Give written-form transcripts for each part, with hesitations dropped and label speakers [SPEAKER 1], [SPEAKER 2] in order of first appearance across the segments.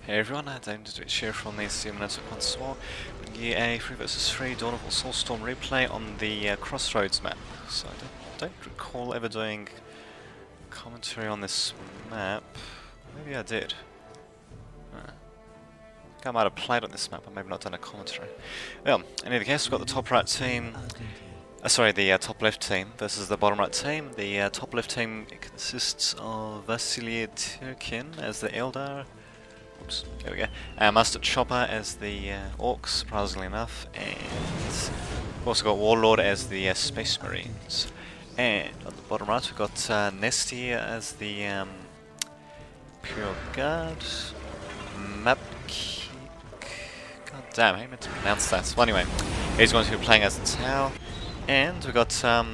[SPEAKER 1] Hey everyone, I'm to share from the Steam Network once more, bringing you a 3 vs 3 Dawn of War Soulstorm replay on the Crossroads map. So I don't recall ever doing commentary on this map. Maybe I did. I think I might have played on this map, but maybe not done a commentary. Well, in any case, we've got the top right team. The top left team versus the bottom right team. The top left team consists of Vasily Tirkin as the Eldar. Oops, there we go. Master Chopper as the Orcs, surprisingly enough, and we've also got Warlord as the Space Marines. And on the bottom right, we've got Nesty as the Imperial Guard. Mapkeep. God damn, how meant to pronounce that? Well, anyway, he's going to be playing as the Tau. And we've got a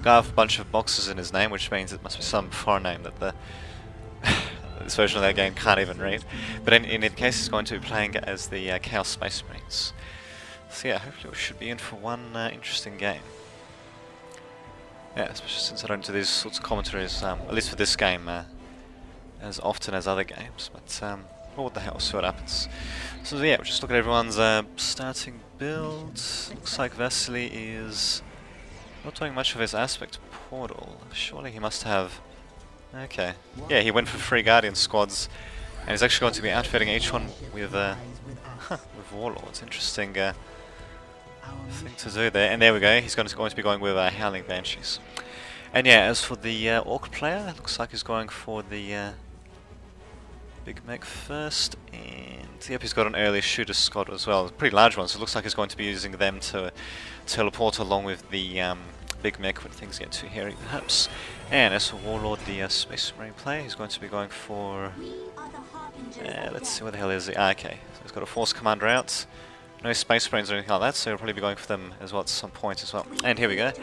[SPEAKER 1] guy with a bunch of boxes in his name, which means it must be some foreign name that the this version of that game can't even read. But in any case, he's going to be playing as the Chaos Space Marines. So yeah, hopefully we should be in for one interesting game. Yeah, especially since I don't do these sorts of commentaries, at least for this game, as often as other games. But what the hell, see what happens. So yeah, we'll just look at everyone's starting build. Looks like Vasily is not doing much of his aspect portal. Surely he must have... Okay. Yeah, he went for 3 Guardian squads, and he's actually going to be outfitting each one with with Warlords. Interesting thing to do there. And there we go, he's going to be going with Howling Banshees. And yeah, as for the Orc player, it looks like he's going for the Big Mech first, and yep, he's got an early shooter squad as well. Pretty large ones, so it looks like he's going to be using them to teleport along with the Big Mech when things get too hairy, perhaps. And as for Warlord, the Space Marine player, he's going to be going for... let's see, what the hell is he? Okay, so he's got a Force Commander out. No Space Marines or anything like that, so he'll probably be going for them as well at some point as well. And here we go.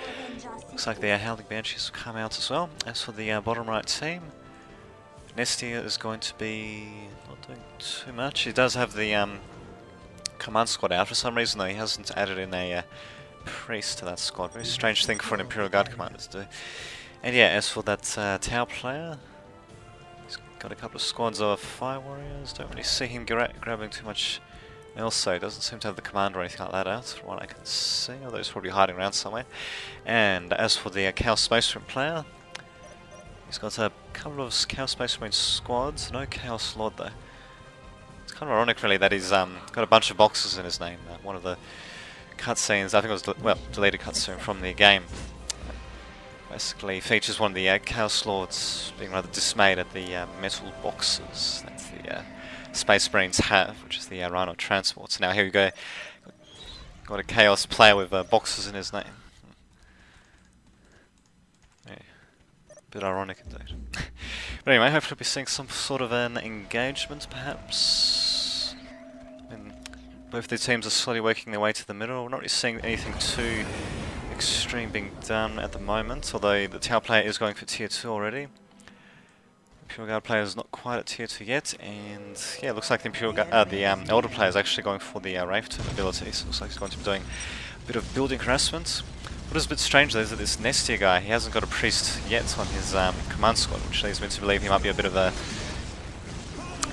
[SPEAKER 1] Looks like the Howling Banshees will come out as well. As for the bottom right team, Nesty is going to be not doing too much. He does have the command squad out for some reason, though he hasn't added in a priest to that squad. Very strange thing for an Imperial Guard commander to do. And yeah, as for that Tau player, he's got a couple of squads of Fire Warriors. Don't really see him grabbing too much else, though. He doesn't seem to have the commander or anything like that out, from what I can see, although he's probably hiding around somewhere. And as for the Chaos Space Marine player, he's got a couple of Chaos Space Marine squads, no Chaos Lord though. It's kind of ironic really that he's got a bunch of boxes in his name. One of the cutscenes, I think it was, deleted cutscene from the game, basically features one of the Chaos Lords being rather dismayed at the metal boxes that the Space Marines have, which is the Rhino transport. So now here we go, got a Chaos player with boxes in his name. Yeah. Bit ironic indeed. But anyway, hopefully we'll be seeing some sort of an engagement perhaps. Both the teams are slowly working their way to the middle. We're not really seeing anything too extreme being done at the moment, although the Tau player is going for tier 2 already. The Imperial Guard player is not quite at tier 2 yet, and yeah, it looks like the Elder player is actually going for the Wraith Tomb ability, so it looks like he's going to be doing a bit of building harassment. What is a bit strange though is that this Nestia guy, he hasn't got a priest yet on his command squad, which leads me to believe he might be a bit of a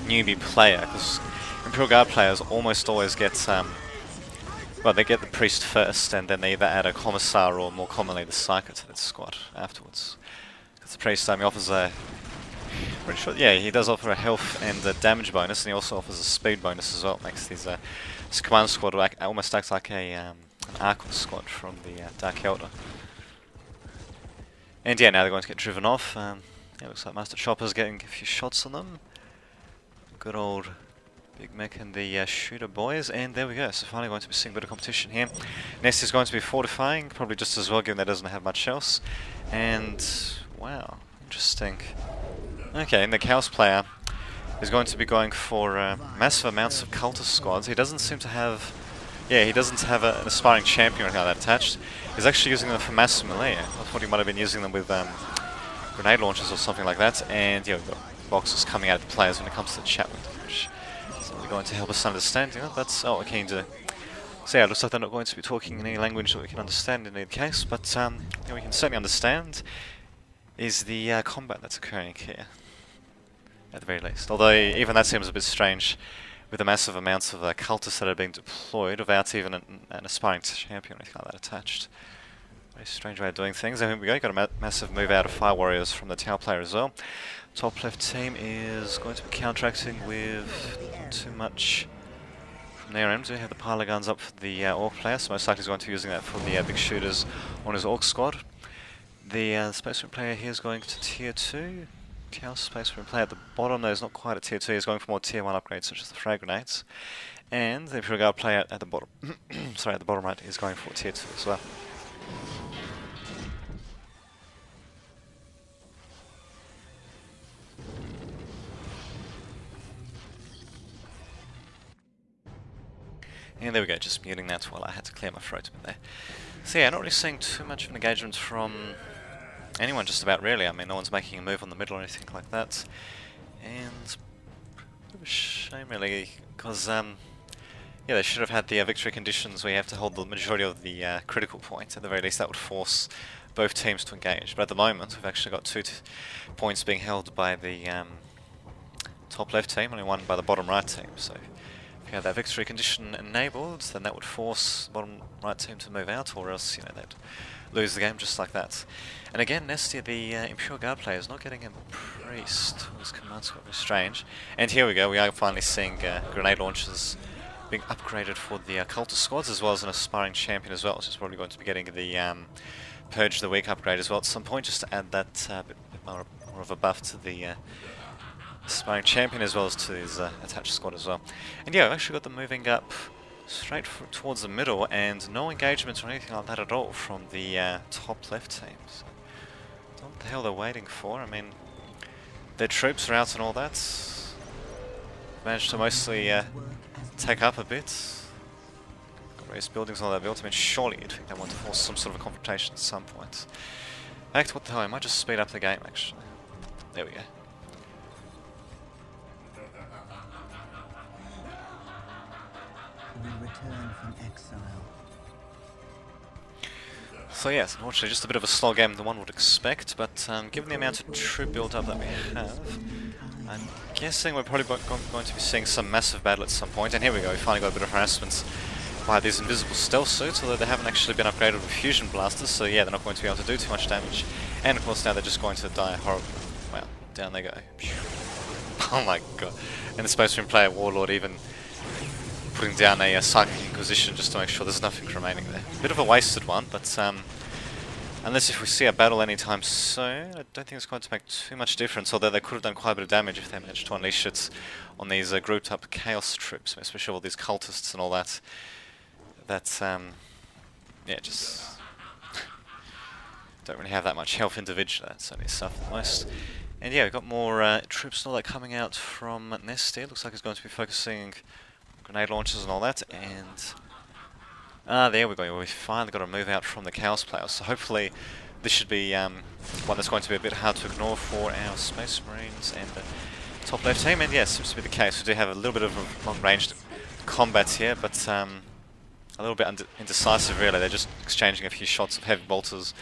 [SPEAKER 1] newbie player, because Imperial Guard players almost always get, well, they get the priest first, and then they either add a commissar or more commonly the psyker to their squad afterwards. Because the priest, he offers a, pretty sure, yeah, he does offer a health and a damage bonus, and he also offers a speed bonus as well. It makes his command squad almost acts like an Archon squad from the Dark Elder. And yeah, now they're going to get driven off. Yeah, looks like Master Chopper's getting a few shots on them. Good old Big Mech and the shooter boys, and there we go. So finally going to be seeing a bit of competition here. Nest is going to be fortifying, probably just as well given that doesn't have much else. And wow, interesting. Okay, and the Chaos player is going to be going for massive amounts of cultist squads. He doesn't seem to have... Yeah, he doesn't have an aspiring champion or anything like that attached. He's actually using them for massive melee. I thought he might have been using them with grenade launchers or something like that. And yeah, we've got boxes coming out of the players when it comes to the chat window, which is probably going to help us understand. You know, that's all we can do. So yeah, it looks like they're not going to be talking in any language that we can understand in any case, but yeah, we can certainly understand is the combat that's occurring here. at the very least. Although even that seems a bit strange with the massive amounts of cultists that are being deployed without even an aspiring champion or anything like that attached. Very strange way of doing things. And here we go, got a massive move out of Fire Warriors from the Tower player as well. Top left team is going to be counteracting with not too much from their end. We have the pile of guns up for the Orc player, so most likely he's going to be using that for the big shooters on his Orc squad. The Space Marine player here is going to Tier 2. Chaos Space Marine player at the bottom though is not quite at Tier 2, he's going for more Tier 1 upgrades such as the frag grenades. And the Imperial Guard player at the bottom, sorry, at the bottom right is going for Tier 2 as well. And there we go, just muting that while I had to clear my throat a bit there. So yeah, not really seeing too much of an engagement from anyone just about really. I mean, no one's making a move on the middle or anything like that. And a bit of a shame really, because yeah, they should have had the victory conditions where you have to hold the majority of the critical point. At the very least that would force both teams to engage. But at the moment we've actually got two points being held by the top left team, only one by the bottom right team. So if you have that victory condition enabled, then that would force the bottom right team to move out, or else, you know, they'd lose the game just like that. And again, Nestia, the Imperial Guard player, is not getting a priest. His command's quite very strange. And here we go, we are finally seeing grenade launchers being upgraded for the cultist squads, as well as an aspiring champion as well. So it's probably going to be getting the Purge the Week upgrade as well at some point, just to add that bit more of a buff to the aspiring champion as well as to his attached squad as well. And yeah, I've actually got them moving up straight towards the middle, and no engagement or anything like that at all from the top left team. So, I don't know what the hell they're waiting for. I mean, their troops are out and all that. Managed to mostly take up a bit. Got various buildings and all that built. I mean, surely you'd think they want to force some sort of a confrontation at some point. In fact, what the hell, I might just speed up the game actually. There we go.
[SPEAKER 2] Return from exile.
[SPEAKER 1] So yes, unfortunately just a bit of a slow game than one would expect, but given the amount of troop build-up that we have, I'm guessing we're probably going to be seeing some massive battle at some point. And here we go, we finally got a bit of harassment by these invisible stealth suits, although they haven't actually been upgraded with fusion blasters, so yeah, they're not going to be able to do too much damage. And of course now they're just going to die horribly. Well, down they go. Oh my god. And the Space Marine player Warlord even putting down a Psychic Inquisition just to make sure there's nothing remaining there. Bit of a wasted one, but unless if we see a battle anytime soon, I don't think it's going to make too much difference, although they could have done quite a bit of damage if they managed to unleash it on these grouped up Chaos troops, especially all these cultists and all that. That, yeah, just don't really have that much health individually, that's only stuff the most. And yeah, we've got more troops and all that coming out from Nestia. Looks like it's going to be focusing grenade launchers and all that, and there we go, we finally got a move out from the Chaos players, so hopefully this should be one that's going to be a bit hard to ignore for our Space Marines and the top left team. And yeah, seems to be the case. We do have a little bit of a long-range combat here, but a little bit indecisive really. They're just exchanging a few shots of heavy bolters.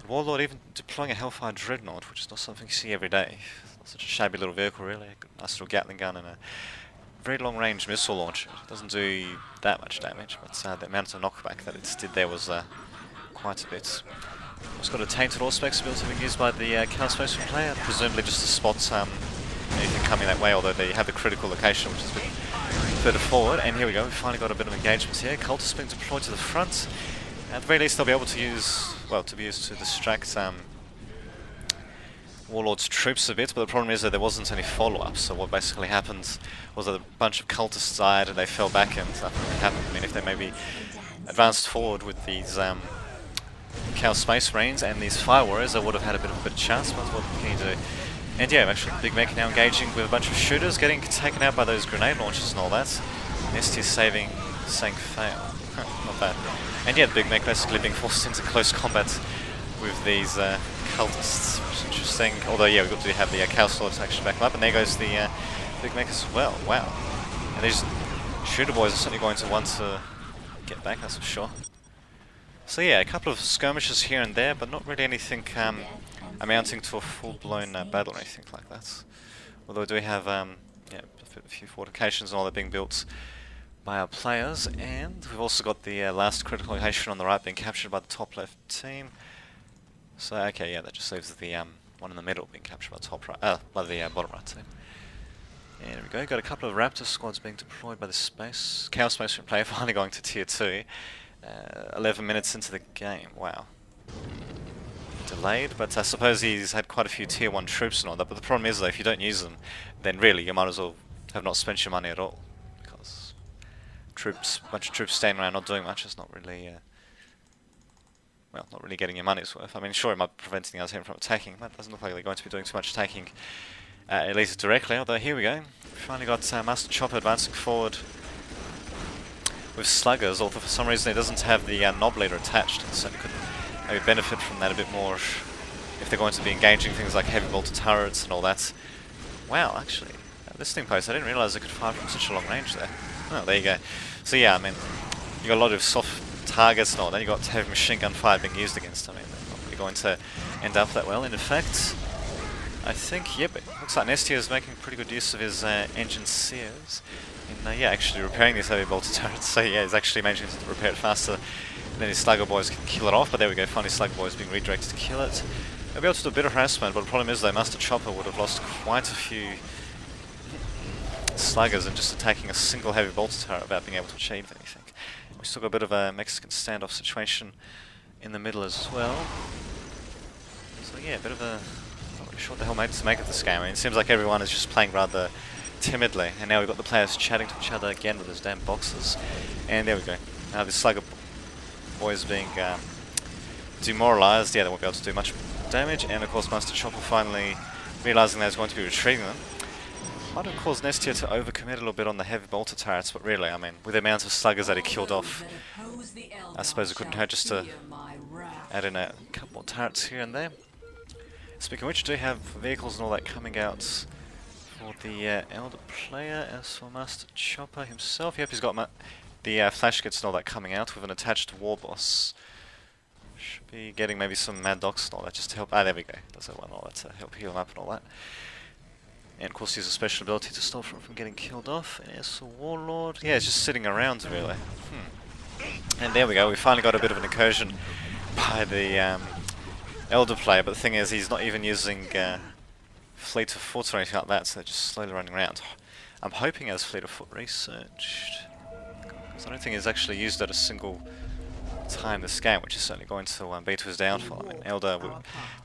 [SPEAKER 1] Warlord even deploying a Hellfire Dreadnought, which is not something you see every day. Not such a shabby little vehicle really, a nice little Gatling gun and a very long-range missile launcher. It doesn't do that much damage, but the amount of knockback that it did there was quite a bit. It's got a Tainted Auspex ability being used by the Chaos Space Marine player, presumably just to spot anything coming that way, although they have the critical location, which is a bit further forward. And here we go, we finally got a bit of engagement here. Cultists being deployed to the front. At the very least they'll be able to use, well, to be used to distract Warlord's troops a bit, but the problem is that there wasn't any follow-up, so what basically happened was that a bunch of cultists died and they fell back and nothing really happened. I mean, if they maybe advanced forward with these Chaos Space Marines and these Fire Warriors, they would have had a bit of a chance, but what can you do? And yeah, actually Big Mech now engaging with a bunch of shooters, getting taken out by those grenade launchers and all that. Nestia saying fail. Not bad. And yeah, the Big Mech basically being forced into close combat with these cultists, which is interesting. Although yeah, we've got to have the Chaos Lords actually back up, and there goes the Big Mech as well. Wow. And these shooter boys are certainly going to want to get back, that's for sure. So yeah, a couple of skirmishes here and there, but not really anything amounting to a full-blown battle or anything like that. Although we do have yeah, a few fortifications and all that being built by our players, and we've also got the last critical location on the right being captured by the top left team. So okay, yeah, that just leaves the one in the middle being captured by the top right, by the bottom right team. And there we go. Got a couple of Raptor squads being deployed by the Chaos Space Marine player, finally going to tier 2. 11 minutes into the game. Wow. Delayed, but I suppose he's had quite a few tier 1 troops and all that. But the problem is, though, if you don't use them, then really you might as well have not spent your money at all, because a bunch of troops staying around not doing much is not really, well, not really getting your money's worth. I mean, sure, it might be preventing the other team from attacking, but it doesn't look like they're going to be doing too much attacking, at least directly. Although here we go, we finally got Master Chopper advancing forward with sluggers, although for some reason it doesn't have the knob leader attached, so it could maybe benefit from that a bit more if they're going to be engaging things like heavy bolter turrets and all that. Wow, actually, this thing post, I didn't realise it could fire from such a long range there. Oh, there you go. So yeah, I mean, you got a lot of soft targets and all that. You got heavy machine gun fire being used against them. I mean, they're not really going to end up that well. And in fact, I think, yep, it looks like Nestia is making pretty good use of his engine sears. And yeah, actually repairing these heavy bolter turrets. So yeah, he's actually managing to repair it faster than his Slugger boys can kill it off. But there we go, finally Slugger boys being redirected to kill it. They'll be able to do a bit of harassment, but the problem is though, Master Chopper would have lost quite a few sluggers and just attacking a single heavy bolter turret without being able to achieve anything. We still got a bit of a Mexican standoff situation in the middle as well. So yeah, a bit of a... not really sure what the hell to make of this game. I mean, it seems like everyone is just playing rather timidly, and now we've got the players chatting to each other again with those damn boxes. And there we go. Now the Slugger boys being demoralised. Yeah, they won't be able to do much damage, and of course Master Chopper finally realising that he's going to be retrieving them. Might have caused Nestia to overcommit a little bit on the heavy bolter turrets, but really, I mean, with the amount of sluggers that he killed off, I suppose it couldn't hurt just to add in a couple more turrets here and there. Speaking of which, do have vehicles and all that coming out for the Elder player. As for Master Chopper himself, yep, he's got the flash kits and all that coming out with an attached war boss. Should be getting maybe some Mad Dogs and all that just to help. Ah, there we go. Does that one all that to help heal him up and all that. And of course, he has a special ability to stop him from getting killed off. And as for Warlord, yeah, it's just sitting around really. And there we go. We finally got a bit of an incursion by the Elder player, but the thing is, he's not even using Fleet of Foot or anything like that, so they're just slowly running around. I'm hoping as Fleet of Foot researched, because I don't think he's actually used it a single time this game, which is certainly going to be to his downfall. I mean, Elder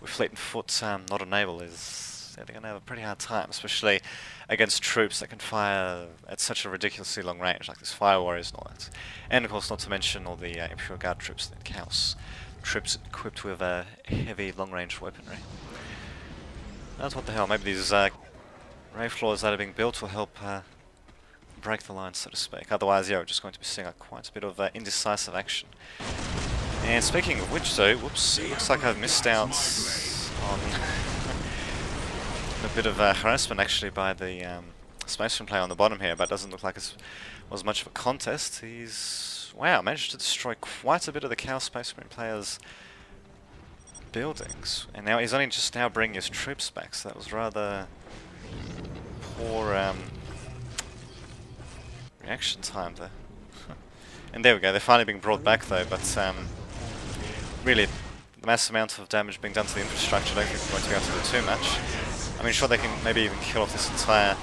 [SPEAKER 1] with Fleet and Foot not enabled is, yeah, they're going to have a pretty hard time, especially against troops that can fire at such a ridiculously long range, like this Fire Warriors and all that. And of course, not to mention all the Imperial Guard troops and Chaos troops equipped with heavy long-range weaponry. That's what the hell, maybe these ray floors that are being built will help break the line, so to speak. Otherwise, yeah, we're just going to be seeing quite a bit of indecisive action. And speaking of which, though, whoops, it looks like I've missed out on a bit of harassment actually by the Space Marine player on the bottom here, but it doesn't look like it was much of a contest. He's, wow, managed to destroy quite a bit of the Chaos Space Marine players' buildings, and now he's only just now bringing his troops back, so that was rather poor reaction time there. And there we go, they're finally being brought back though, but really the massive amount of damage being done to the infrastructure, I don't think we're going to be able to do too much. I mean, sure, they can maybe even kill off this entire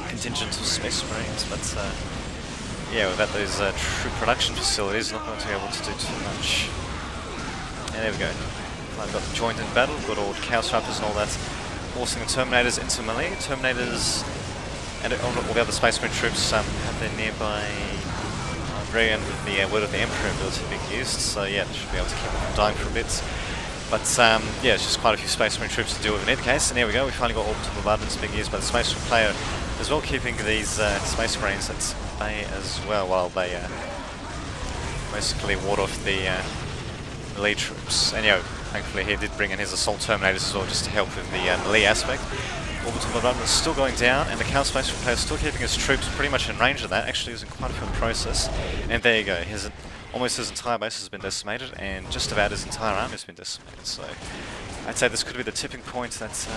[SPEAKER 1] contingent of Space Marines, but yeah, without those troop production facilities, not going to be able to do too much. And there we go. I've got the joined in battle, got all the Chaos Raptors and all that, forcing the Terminators into melee. Terminators and all the other Space Marine troops have their nearby very end with the Word of the Emperor ability being used, so yeah, they should be able to keep them from dying for a bit. But yeah, it's just quite a few Space Marine troops to deal with in either case, and there we go, we finally got orbital bombardments being used by the Space Marine player as well, keeping these Space Marines at bay as well, while they basically ward off the melee troops. And yeah, thankfully he did bring in his assault terminators as well, just to help with the melee aspect. Orbital bombardment is still going down, and the Chaos Space Marine player is still keeping his troops pretty much in range of that, actually using quite a few in process. And there you go, almost his entire base has been decimated, and just about his entire army has been decimated. So I'd say this could be the tipping point that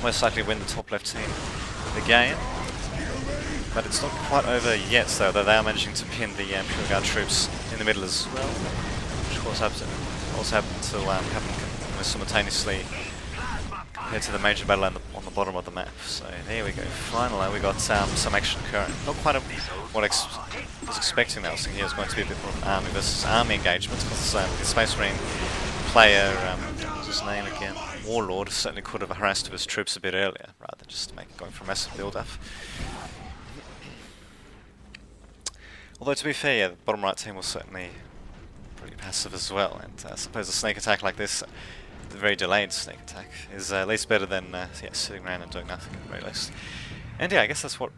[SPEAKER 1] most likely win the top left team the game. But it's not quite over yet, though they are managing to pin the Pure Guard troops in the middle as well, which of course also happened to happen almost simultaneously compared to the major battle on the bottom of the map. So there we go. Finally, we got some action occurring. Not quite what I was expecting. That I was thinking it was going to be a bit more of an army versus army engagement, because the Space Marine player, what was his name again? Warlord, certainly could have harassed his troops a bit earlier, rather than just going for a massive build-up. Although to be fair, yeah, the bottom right team was certainly pretty passive as well, and I suppose a sneak attack like this, the very delayed sneak attack, is at least better than yeah, sitting around and doing nothing at the very least. And yeah, I guess that's what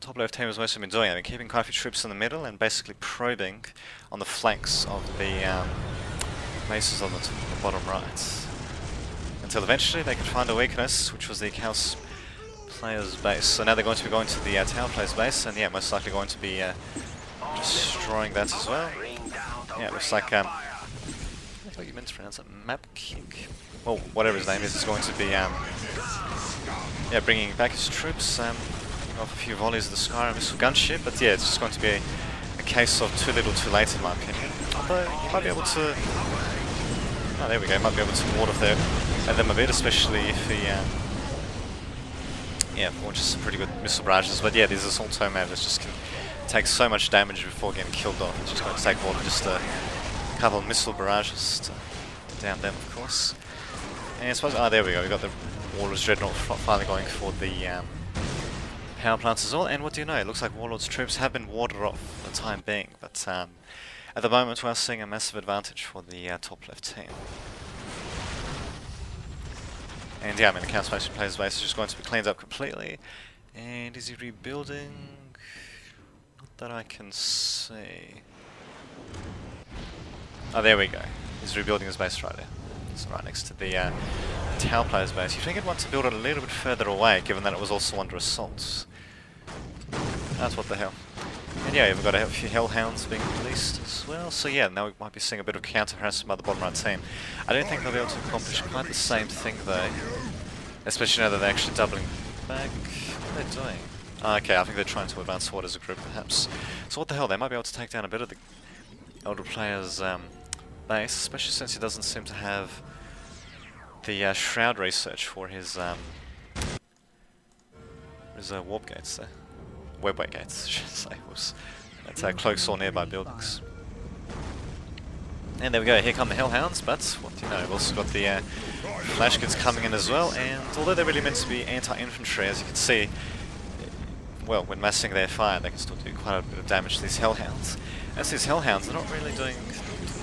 [SPEAKER 1] top left team has mostly been doing. I mean, keeping quite a few troops in the middle and basically probing on the flanks of the bases on the bottom right, until eventually they could find a weakness, which was the Chaos player's base. So now they're going to be going to the Tower player's base, and yeah, most likely going to be destroying that as well. Yeah, it looks like I think you meant to pronounce it, Map Kick. Well, whatever his name is going to be yeah, bringing back his troops, off a few volleys of the Skyrim missile gunship. But yeah, it's just going to be a case of too little, too late, in my opinion. Although you might be able to, oh, there we go, might be able to ward off them a bit, especially if he yeah, launches some pretty good missile barrages. But yeah, these assault homelanders just can take so much damage before getting killed off. It's just going to take more than just a couple of missile barrages to down them, of course. And I suppose, there we go, we got the Warlord's Dreadnought finally going for the power plants as well. And what do you know, it looks like Warlord's troops have been warded off for the time being, but at the moment we are seeing a massive advantage for the top left team. And yeah, I mean, the Chaos Space player's base is just going to be cleaned up completely. And is he rebuilding? Not that I can see. Oh, there we go. He's rebuilding his base right there. It's right next to the Tower player's base. You'd think he'd want to build it a little bit further away, given that it was also under assault. That's what the hell. And yeah, we've got a few Hellhounds being released as well. So yeah, now we might be seeing a bit of counter-harassment by the bottom right team. I don't think they'll be able to accomplish quite the same thing though. Especially now that they're actually doubling back. What are they doing? Oh, okay, I think they're trying to advance forward as a group perhaps. So what the hell, they might be able to take down a bit of the elder player's base, especially since he doesn't seem to have the Shroud research for his warp gates there. Webway gates, I should say. That's cloaks or nearby buildings. And there we go, here come the Hellhounds, but what do you know, we've also got the flash kits coming in as well, and although they're really meant to be anti-infantry, as you can see, well, when massing their fire, they can still do quite a bit of damage to these Hellhounds. As these Hellhounds, they're not really doing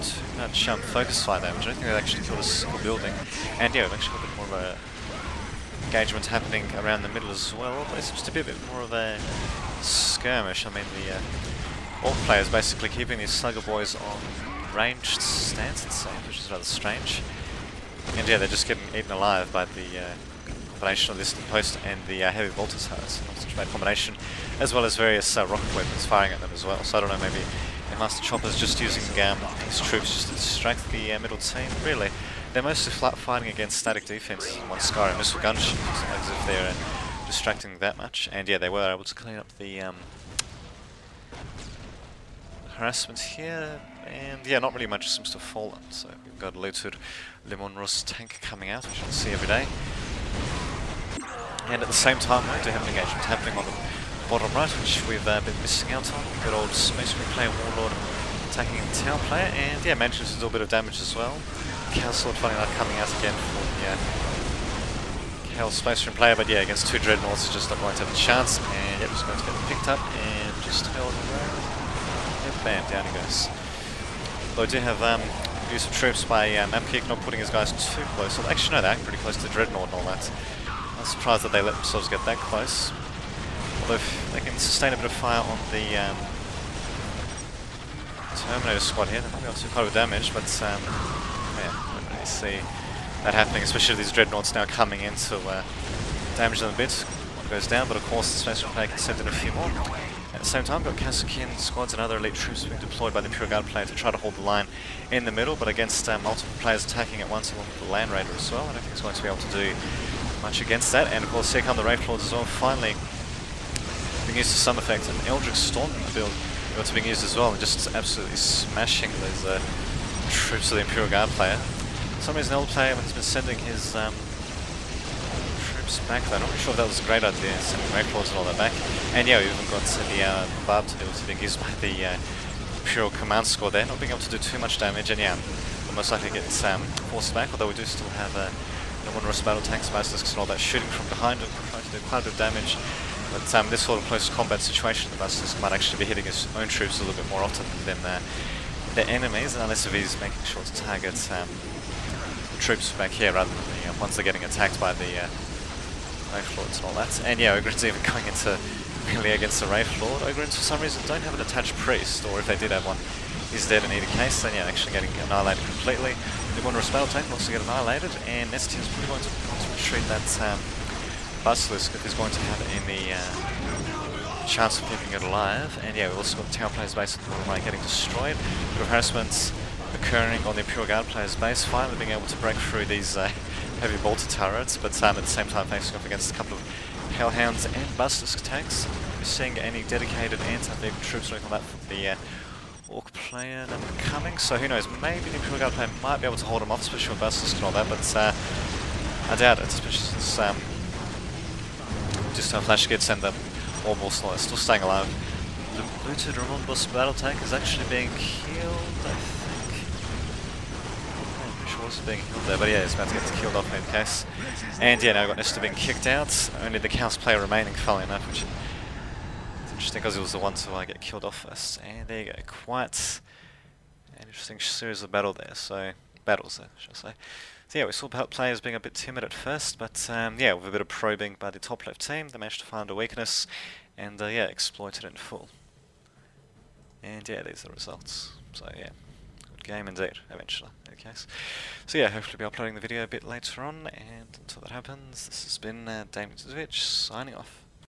[SPEAKER 1] too much focus fire damage. I don't think they've actually killed a single building. And yeah, we've actually got a bit more of a engagement happening around the middle as well. It seems to be a bit more of a skirmish. I mean, the Orc players basically keeping these Slugger boys on ranged stance, it seems, which is rather strange. And yeah, they're just getting eaten alive by the combination of this post and the heavy bolter turrets. Not such a bad combination, as well as various rocket weapons firing at them as well. So I don't know, maybe Master Chopper's just using his troops just to distract the middle team. Really, they're mostly fighting against static defense on Skyrim missile gunship, as if they're distracting that much. And yeah, they were able to clean up the harassment here. And yeah, not really much seems to have fallen. So we've got a looted Limonros tank coming out, which you can see every day. And at the same time, we do have an engagement happening on the bottom right, which we've been missing out on. Good old Space Marine player Warlord attacking the Tower player, and yeah, managing to do a bit of damage as well. Chaos Sword finding that coming out again for the Chaos Space Marine player, but yeah, against two Dreadnoughts, it's just not going to have a chance. And yeah, just going to get picked up and just held around. And bam, down he goes. Though I do have use of troops by Mapkick not putting his guys too close. Well, actually, no, they're pretty close to the Dreadnought and all that. I'm surprised that they let themselves get that close. Although if they can sustain a bit of fire on the Terminator squad here, they might be able to do quite a bit of damage, but yeah, I don't really see that happening, especially these Dreadnoughts now coming in to damage them a bit. One goes down, but of course the Space Marine player can send in a few more. At the same time, we've got Kazukin squads and other elite troops being deployed by the Pure Guard player to try to hold the line in the middle, but against multiple players attacking at once along with the Land Raider as well, I don't think it's going to be able to do much against that. And of course here come the Wraith Lords as well, finally being used to some effect. And Eldritch Storm build to being used as well, and just absolutely smashing those troops of the Imperial Guard player. For some reason, the old player has been sending his troops back there. I'm not really sure if that was a great idea, sending Wraith Lords and all that back. And yeah, we even got the Barb to being used by the Imperial Command Squad there, not being able to do too much damage, and yeah, we'll most likely get forced back, although we do still have the Wondrous Battle Tanks, Basilisks and all that shooting from behind them, trying to do quite a bit of damage. But this sort of close combat situation, the Basilisk might actually be hitting his own troops a little bit more often than the enemies, unless if he's making sure to target the troops back here rather than the ones that are getting attacked by the Wraith Lords and all that. And yeah, Ogryn's even going into melee against the Wraith Lord. Ogryn's for some reason don't have an attached priest, or if they did have one, he's dead in either case, then yeah, actually getting annihilated completely. The Wondrous Battle Tank will also get annihilated, and Nestian's probably going to retreat that Basilisk if he's going to have any chance of keeping it alive. And yeah, we've also got the Tower Player's base at the bottom right getting destroyed. A bit of harassment occurring on the Imperial Guard Player's base, finally being able to break through these heavy bolter turrets, but at the same time facing off against a couple of Hellhounds and Basilisk tanks. We're seeing any dedicated anti-vehicle troops working on that from the Orc player number coming, so who knows, maybe the Imperial Guard player might be able to hold him off, especially with Basilisk and all that, but I doubt it, especially since just Flash Kids and the Orbital Slayer still staying alive. The booted Remorse Battle Tank is actually being killed, I think. I'm pretty sure it's being killed there, but yeah, it's about to get killed off in case. And yeah, now we've got Nesta being kicked out, only the Chaos player remaining, funnily enough, which is interesting because he was the one to get killed off first. And there you go, quite an interesting series of battles there, should I say. So yeah, we saw players being a bit timid at first, but yeah, with a bit of probing by the top left team, they managed to find a weakness and yeah, exploited it in full. And yeah, these are the results. So yeah, good game indeed, eventually, in any case. So yeah, hopefully be uploading the video a bit later on, and until that happens, this has been Damien signing off.